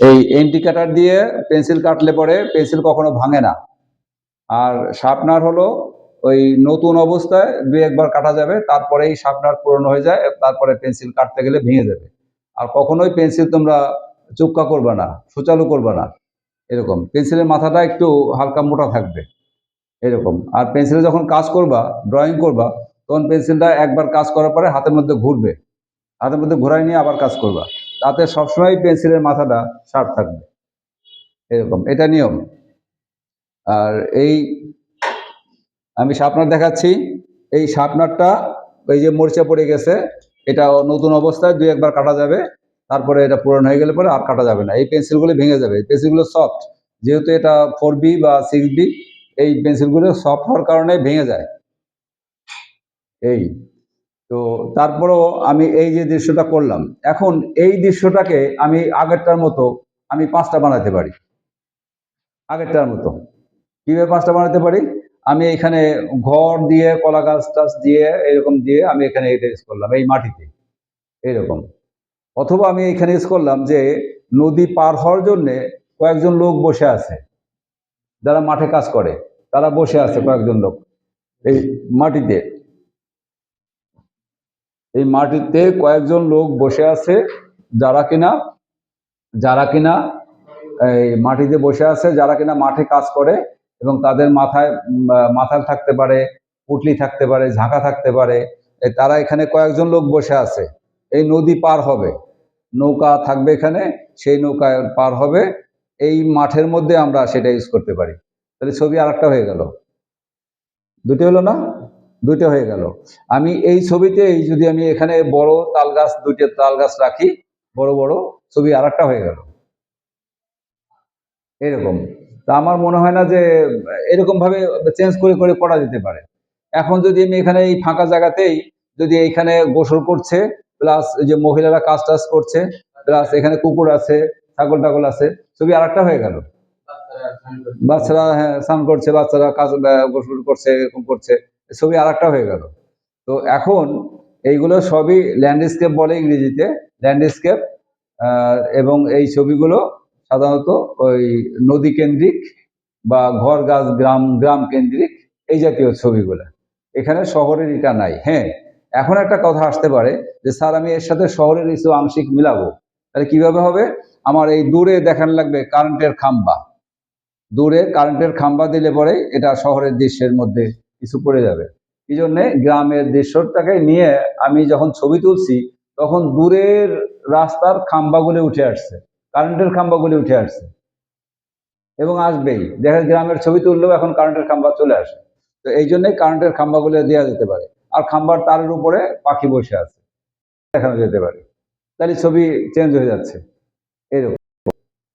এই ইন্ডিকেটর দিয়ে পেন্সিল কাটলে পরে পেন্সিল কখনো ভাঙে না। আর শার্পনার হলো ওই নতুন অবস্থায় দুই একবার কাটা যাবে, তারপরেই শার্পনার পুরনো হয়ে যায়, তারপরে পেন্সিল কাটতে গেলে ভেঙে যাবে। আর কখনোই পেন্সিল তোমরা চুপকা করবে না, সুচালু করবে না, এরকম। পেন্সিলের মাথাটা একটু হালকা মোটা থাকবে, এরকম। আর পেন্সিলে যখন কাজ করবা, ড্রয়িং করবা, তখন পেন্সিলটা একবার কাজ করার পরে হাতের মধ্যে ঘুরবে, হাতের মধ্যে ঘোরায় নিয়ে আবার কাজ করবা, তাতে সবসময় পেন্সিলের মাথাটা শার্প থাকবে, এরকম। এটা নিয়ম। আর এই আমি শার্পনার দেখাচ্ছি। এই শার্পনারটা ওই যে মরিচা পড়ে গেছে, এটা নতুন অবস্থায় দুই একবার কাটা যাবে, তারপরে এটা পুরানো হয়ে গেলে পরে আর কাটা যাবে না। এই পেন্সিলগুলো ভেঙে যাবে, এই পেন্সিলগুলো সফট, যেহেতু এটা 4B বা 6B, এই পেন্সিলগুলো সফট হওয়ার কারণে ভেঙে যায়। এই তো তারপরেও আমি এই যে দৃশ্যটা করলাম, এখন এই দৃশ্যটাকে আমি আগেরটার মতো আমি 5টা বানাতে পারি। আগেরটার মতো কিভাবে 5টা বানাতে পারি? আমি এখানে ঘর দিয়ে, কলা গাছ টাছ দিয়ে, এরকম দিয়ে আমি এখানে এটা ইউজ করলাম এই মাটিতে, এরকম। অথবা আমি এখানে ইউজ করলাম যে নদী পার হওয়ার জন্যে কয়েকজন লোক বসে আছে, যারা মাঠে কাজ করে, তারা বসে আছে কয়েকজন লোক এই মাটিতে। এই মাটিতে কয়েকজন লোক বসে আছে, যারা কিনা যারা কিনা এই মাটিতে বসে আছে, যারা কিনা মাঠে কাজ করে, এবং তাদের মাথায় থাকতে পারে, পুটলি থাকতে পারে, ঝাঁকা থাকতে পারে। তারা এখানে কয়েকজন লোক বসে আছে, এই নদী পার হবে, নৌকা থাকবে এখানে, সেই নৌকায় পার হবে। এই মাঠের মধ্যে আমরা সেটা ইউজ করতে পারি। তাহলে ছবি আর একটা হয়ে গেল, দুটো হলো না? দুটো হয়ে গেল। আমি এই ছবিতেই যদি আমি এখানে বড় তাল গাছ, দুইটা তাল গাছ রাখি, বড় বড়, ছবি আর একটা হয়ে গেল, এরকম। তা আমার মনে হয় না যে এরকম ভাবে চেঞ্জ করে করে করা যেতে পারে। এখন যদি আমি এখানে এই ফাঁকা জায়গাতেই যদি এইখানে গোসল করছে, প্লাস যে মহিলারা কাজ টাজ করছে, প্লাস এখানে কুকুর আছে, ছাগল টাগল আছে, ছবি আর একটা হয়ে গেল। বাচ্চারা, হ্যাঁ, স্নান করছে, বাচ্চারা কাজ গোসল করছে, এরকম করছে, ছবি আর একটা হয়ে গেল। তো এখন এইগুলো সবই ল্যান্ডস্কেপ বলে ইংরেজিতে, ল্যান্ডস্কেপ। এবং এই ছবিগুলো সাধারণত ওই নদী কেন্দ্রিক বা ঘর গাছ গ্রাম গ্রাম কেন্দ্রিক, এই জাতীয় ছবিগুলো। এখানে শহরের এটা নাই। হ্যাঁ, এখন একটা কথা আসতে পারে যে স্যার আমি এর সাথে শহরের কিছু আংশিক মিলাবো, তাহলে কিভাবে হবে? আমার এই দূরে দেখানো লাগবে কারেন্টের খাম্বা, দূরে কারেন্টের খাম্বা দিলে পরে এটা শহরের দৃশ্যের মধ্যে কিছু পড়ে যাবে। এই জন্যে গ্রামের দৃশ্যটাকে নিয়ে আমি যখন ছবি তুলছি, তখন দূরের রাস্তার খাম্বাগুলি উঠে আসছে, কারেন্টের খাম্বাগুলি উঠে আসছে, এবং আসবেই। দেখা গ্রামের ছবি তুললেও এখন কারেন্টের খাম্বা চলে আসে। তো এই জন্যই কারেন্টের খাম্বাগুলো দেওয়া যেতে পারে। আর খাম্বার তারের উপরে পাখি বসে আছে, দেখানো যেতে পারে। তাহলে ছবি চেঞ্জ হয়ে যাচ্ছে, এরকম।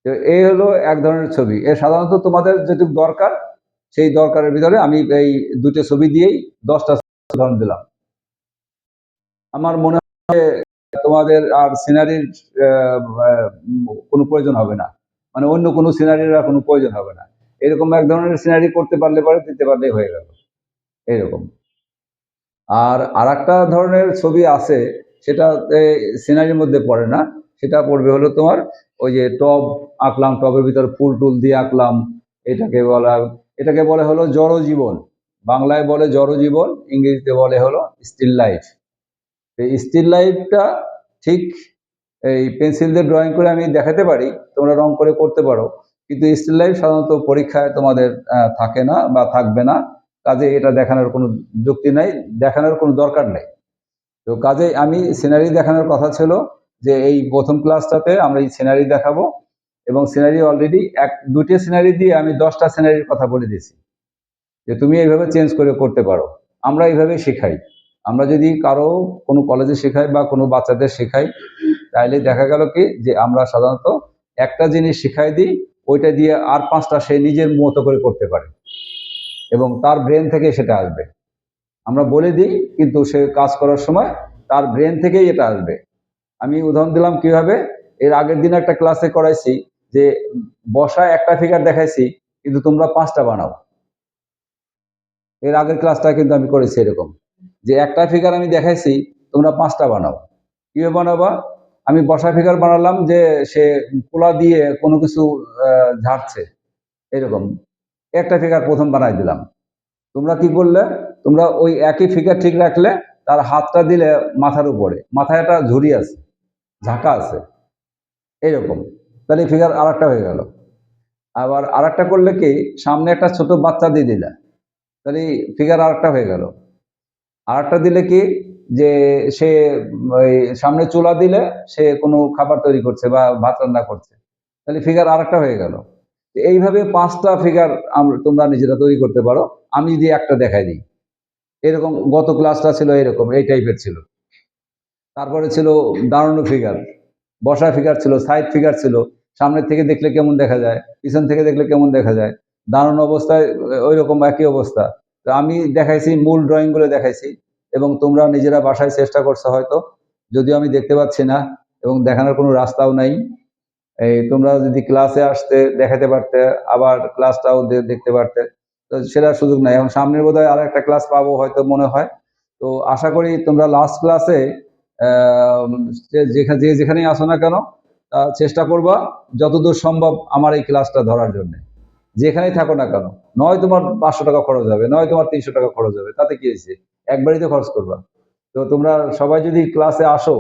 তো এই হলো এক ধরনের ছবি। এর সাধারণত তোমাদের যেটুকু দরকার, সেই দরকারের ভিতরে আমি এই দুটো ছবি দিয়েই 10টা উদাহরণ দিলাম। আমার মনে হয় তোমাদের আর সিনারির কোনো প্রয়োজন হবে না, মানে অন্য কোনো সিনারির আর কোনো প্রয়োজন হবে না। এরকম এক ধরনের সিনারি করতে পারলে পরে দিতে পারলেই হয়ে গেল, এরকম। আর আরেকটা ধরনের ছবি আছে, সেটা সিনারির মধ্যে পড়ে না, সেটা পড়বে হলো তোমার ওই যে টব আঁকলাম, টবের ভিতর ফুল টুল দিয়ে আঁকলাম, এটাকে বলে হলো জড়জীবন। বাংলায় বলে জড়জীবন, ইংরেজিতে বলে হলো স্টিল লাইফ। এই স্টিল লাইফটা ঠিক এই পেন্সিল দিয়ে ড্রয়িং করে আমি দেখাতে পারি, তোমরা রং করে করতে পারো, কিন্তু স্টিল লাইফ সাধারণত পরীক্ষায় তোমাদের থাকে না বা থাকবে না, কাজে এটা দেখানোর কোনো যুক্তি নাই, দেখানোর কোনো দরকার নেই। তো কাজে আমি সিনারি দেখানোর কথা ছিল যে এই প্রথম ক্লাসটাতে আমরা এই সিনারি দেখাবো, এবং সিনারি অলরেডি দুটো সিনারি দিয়ে আমি 10টা সিনারির কথা বলে দিয়েছি যে তুমি এইভাবে চেঞ্জ করে করতে পারো। আমরা এইভাবে শেখাই। আমরা যদি কারো কোনো কলেজে শেখাই বা কোনো বাচ্চাদের শেখাই, তাইলে দেখা গেল কি যে আমরা সাধারণত একটা জিনিস শিখাই দিই, ওইটা দিয়ে আর 5টা সে নিজের মতো করে করতে পারে, এবং তার ব্রেন থেকে সেটা আসবে। আমরা বলে দিই, কিন্তু সে কাজ করার সময় তার ব্রেন থেকেই এটা আসবে। আমি উদাহরণ দিলাম কিভাবে। এর আগের দিন একটা ক্লাসে করাইছি যে বসা একটা ফিগার দেখাইছি, কিন্তু তোমরা 5টা বানাও। এর আগের ক্লাসটা কিন্তু আমি করেছি এরকম, যে একটা ফিগার আমি দেখাইছি, তোমরা 5টা বানাও। কিভাবে বানাবা? আমি বসা ফিগার বানালাম যে সে পোলা দিয়ে কোনো কিছু ঝাড়ছে, এরকম একটা ফিগার প্রথম বানাই দিলাম। তোমরা কি করলে, তোমরা ওই একই ফিগার ঠিক রাখলে, তার হাতটা দিলে মাথার উপরে, মাথায় একটা ঝুড়ি আছে, ঝাঁকা আছে, এইরকম, তাহলে ফিগার আর একটা হয়ে গেল। আবার আর একটা করলে কি, সামনে একটা ছোট বাচ্চা দিয়ে দিলে, তাহলে ফিগার আর একটা হয়ে গেল। আর একটা দিলে কি, যে সে ওই সামনে চুলা দিলে সে কোনো খাবার তৈরি করছে বা ভাত রান্না করছে, তাহলে ফিগার আর একটা হয়ে গেল। এইভাবে 5টা ফিগার তোমরা নিজেরা তৈরি করতে পারো। আমি যদি একটা দেখাই দিই, এরকম গত ক্লাসটা ছিল এরকম, এই টাইপের ছিল। তারপরে ছিল দাঁড়ানো ফিগার, বসা ফিগার ছিল, সাইড ফিগার ছিল, সামনের থেকে দেখলে কেমন দেখা যায়, পিছন থেকে দেখলে কেমন দেখা যায়, দাঁড়ানো অবস্থায় ওই রকম একই অবস্থা। তো আমি দেখাইছি, মূল ড্রয়িংগুলো দেখাইছি, এবং তোমরা নিজেরা বাসায় চেষ্টা করছো হয়তো, যদিও আমি দেখতে পাচ্ছি না এবং দেখানোর কোনো রাস্তাও নাই। এই তোমরা যদি ক্লাসে আসতে দেখাতে পারতে, আবার ক্লাসটাও দেখতে পারতে, তো সেটা সুযোগ নাই। এখন সামনের বোধহয় আর একটা ক্লাস পাবো হয়তো মনে হয়। তো আশা করি তোমরা লাস্ট ক্লাসে যে যেখানেই আসো না কেন, চেষ্টা করবা যতদূর সম্ভব আমার এই ক্লাসটা ধরার জন্য, যেখানেই থাকো না কেন। নয় তোমার 500 টাকা খরচ হবে, নয় তোমার 300 টাকা খরচ হবে, তাতে কি হয়েছে, একবারই তো খরচ করবা। তো তোমরা সবাই যদি ক্লাসে আসো,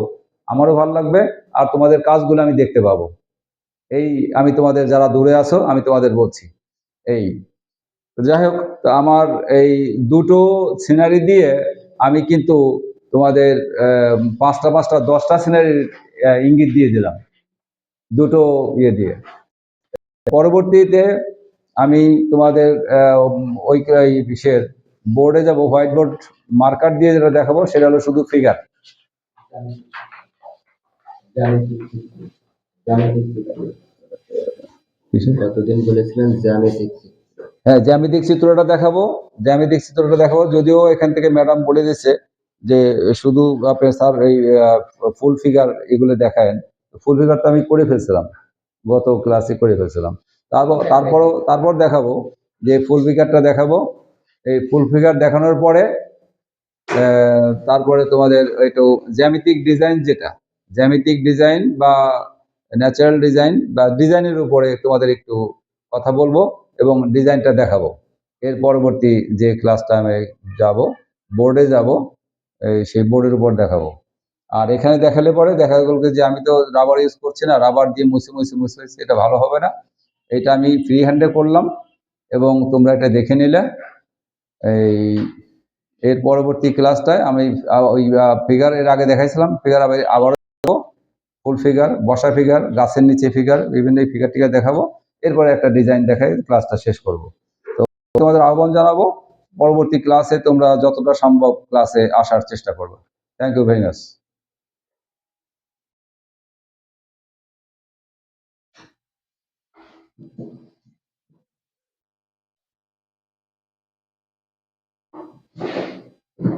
আমারও ভালো লাগবে, আর তোমাদের কাজগুলো আমি দেখতে পাবো। এই আমি তোমাদের, যারা দূরে আছো আমি তোমাদের বলছি। এই তো যাই হোক, তো আমার এই দুটো সিনারি দিয়ে আমি কিন্তু তোমাদের 5টা 5টা 10টা সিনারির ইঙ্গিত দিয়ে দিলাম, দুটো ইয়ে দিয়ে। পরবর্তীতে আমি তোমাদের ওই বিশের বোর্ডে যাব, হোয়াইট বোর্ড মার্কার দিয়ে যেটা দেখাবো সেটা হলো শুধু ফিগার। কতদিন বলেছিলেন জ্যামিতিক? হ্যাঁ, জ্যামিতিক চিত্রটা দেখাবো, জ্যামিতিক চিত্রটা দেখাবো। যদিও এখান থেকে ম্যাডাম বলে দিচ্ছে যে শুধু আপনি স্যার এই ফুল ফিগার এগুলো দেখায়েন। ফুল ফিগার তো আমি করে ফেলছিলাম, গত ক্লাসে করে ফেলছিলাম। তারপর দেখাবো, যে ফুল ফিগারটা দেখাবো। এই ফুল ফিগার দেখানোর পরে তারপরে তোমাদের একটু জ্যামিতিক ডিজাইন, যেটা জ্যামিতিক ডিজাইন বা ন্যাচারাল ডিজাইন বা ডিজাইনের উপরে তোমাদের একটু কথা বলবো এবং ডিজাইনটা দেখাবো। এর পরবর্তী যে ক্লাসটা আমি যাব, বোর্ডে যাব, সেই বোর্ডের উপর দেখাবো। আর এখানে দেখালে পরে দেখা গেল যে আমি তো রাবার ইউজ করছি না, রাবার দিয়ে মুছে এটা ভালো হবে না। এটা আমি ফ্রি হ্যান্ডে করলাম এবং তোমরা এটা দেখে নিলে। এই এর পরবর্তী ক্লাসটায় আমি ওই ফিগার এর আগে দেখাইছিলাম, ফিগার আবারও ফুল ফিগার, বসা ফিগার, গাছের নিচে ফিগার, বিভিন্ন ফিগার টিগার দেখাবো। এরপরে একটা ডিজাইন দেখাই ক্লাসটা শেষ করব। তো তোমাদের আহ্বান জানাবো, পরবর্তী ক্লাসে তোমরা যতটা সম্ভব ক্লাসে আসার চেষ্টা করবে। Thank you very much.